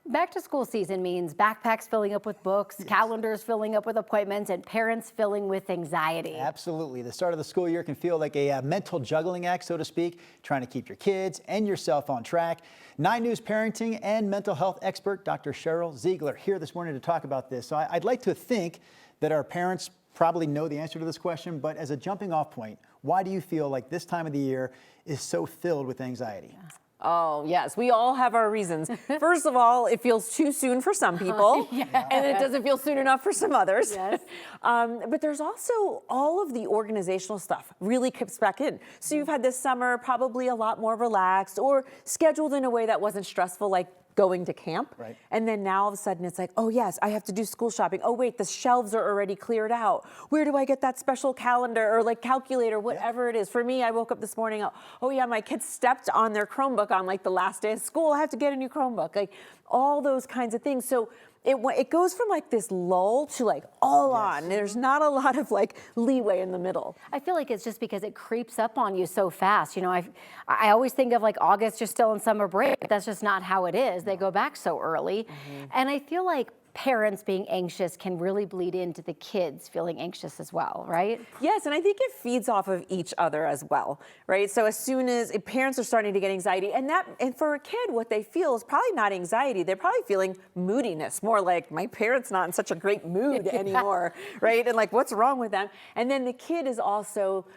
Back to school season means backpacks filling up with books, calendars filling up with appointments, and parents filling with anxiety. Absolutely. The start of the school year can feel like a mental juggling act, so to speak, trying to keep your kids and yourself on track. 9 News parenting and mental health expert Dr. Sheryl Ziegler here this morning to talk about this. So I'd like to think that our parents probably know the answer to this question, but as a jumping off point, why do you feel like this time of the year is so filled with anxiety? Oh, yes. We all have our reasons. First of all, it feels too soon for some people, and it doesn't feel soon enough for some others. Yes. But there's also all of the organizational stuff really kicks back in. So you've had this summer probably a lot more relaxed or scheduled in a way that wasn't stressful, like going to camp. Right. And then now all of a sudden it's like, oh yes, I have to do school shopping. Oh wait, the shelves are already cleared out. Where do I get that special calendar or like calculator, whatever it is? For me, I woke up this morning, oh yeah, my kids stepped on their Chromebook on like the last day of school. I have to get a new Chromebook, like all those kinds of things. So it goes from like this lull to like all on. There's not a lot of like leeway in the middle. I feel like it's just because it creeps up on you so fast. You know, I always think of like August, you're still in summer break. That's just not how it is. They go back so early. And I feel like parents being anxious can really bleed into the kids feeling anxious as well, right? Yes, and I think it feeds off of each other as well, right? So as soon as parents are starting to get anxiety, and for a kid, what they feel is probably not anxiety. They're probably feeling moodiness, more like my parent's not in such a great mood anymore, right? And like, what's wrong with them? And then the kid is also,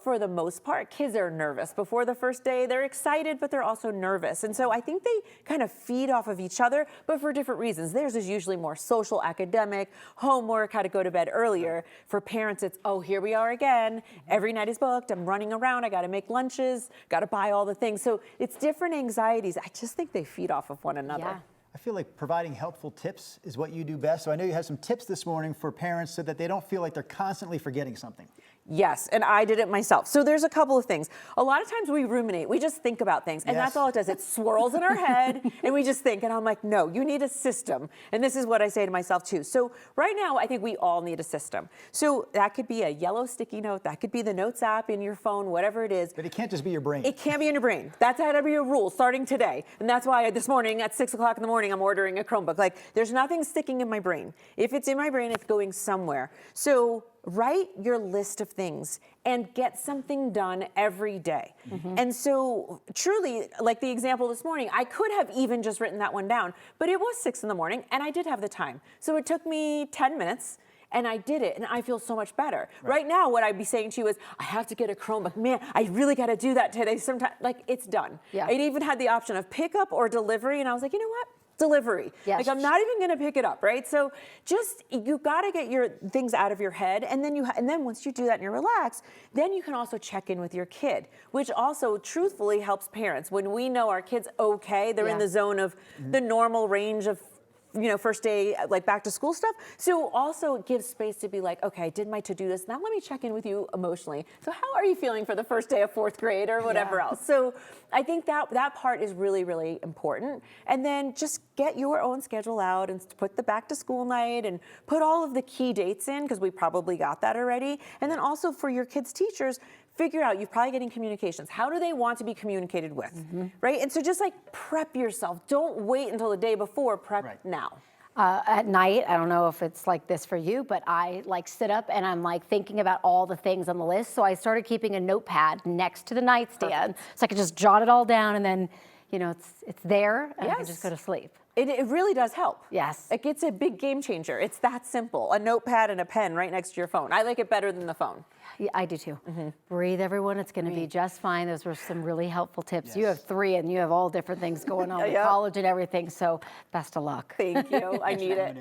for the most part, kids are nervous. Before the first day, they're excited, but they're also nervous. And so I think they kind of feed off of each other, but for different reasons. Theirs is usually more social, academic, homework, how to go to bed earlier. For parents, it's, oh, here we are again. Every night is booked. I'm running around. I got to make lunches, got to buy all the things. So it's different anxieties. I just think they feed off of one another. Yeah. I feel like providing helpful tips is what you do best. So I know you have some tips this morning for parents so that they don't feel like they're constantly forgetting something. Yes, and I did it myself. So there's a couple of things. A lot of times we ruminate, we just think about things, and that's all it does. It swirls in our head, and we just think, and I'm like, no, you need a system. And this is what I say to myself too. So right now, I think we all need a system. So that could be a yellow sticky note, that could be the Notes app in your phone, whatever it is. But it can't just be your brain. It can't be in your brain. That's had to be a rule starting today. And that's why this morning at 6 o'clock in the morning, I'm ordering a Chromebook. Like, there's nothing sticking in my brain. If it's in my brain, it's going somewhere. So write your list of things and get something done every day. And so truly, like the example this morning, I could have even just written that one down, but it was 6 in the morning and I did have the time. So it took me 10 minutes and I did it and I feel so much better. Right now, what I'd be saying to you is, I have to get a Chromebook. Man, I really got to do that today. Sometimes, like, it's done. I even had the option of pickup or delivery and I was like, you know what? Delivery. Like, I'm not even going to pick it up, right? So just, you got to get your things out of your head, and then once you do that and you're relaxed, then you can also check in with your kid, which also truthfully helps parents. When we know our kid's okay, they're in the zone of the normal range of, you know, first day, like back to school stuff. So also it gives space to be like, okay, I did my to-do list. Now let me check in with you emotionally. So how are you feeling for the first day of 4th grade or whatever else? So I think that part is really, really important. And then just get your own schedule out and put the back to school night and put all of the key dates in, because we probably got that already. And then also for your kids' teachers, figure out, you're probably getting communications. How do they want to be communicated with, right? And so just like prep yourself. Don't wait until the day before, prep now. At night, I don't know if it's like this for you, but I like sit up and I'm like thinking about all the things on the list. So I started keeping a notepad next to the nightstand so I could just jot it all down, and then, you know, it's there and I can just go to sleep. It really does help. Yes. It's a big game changer. It's that simple. A notepad and a pen right next to your phone. I like it better than the phone. Yeah, I do too. Breathe, everyone. It's going to be just fine. Those were some really helpful tips. You have 3 and you have all different things going on with college and everything. So best of luck. Thank you. I need it.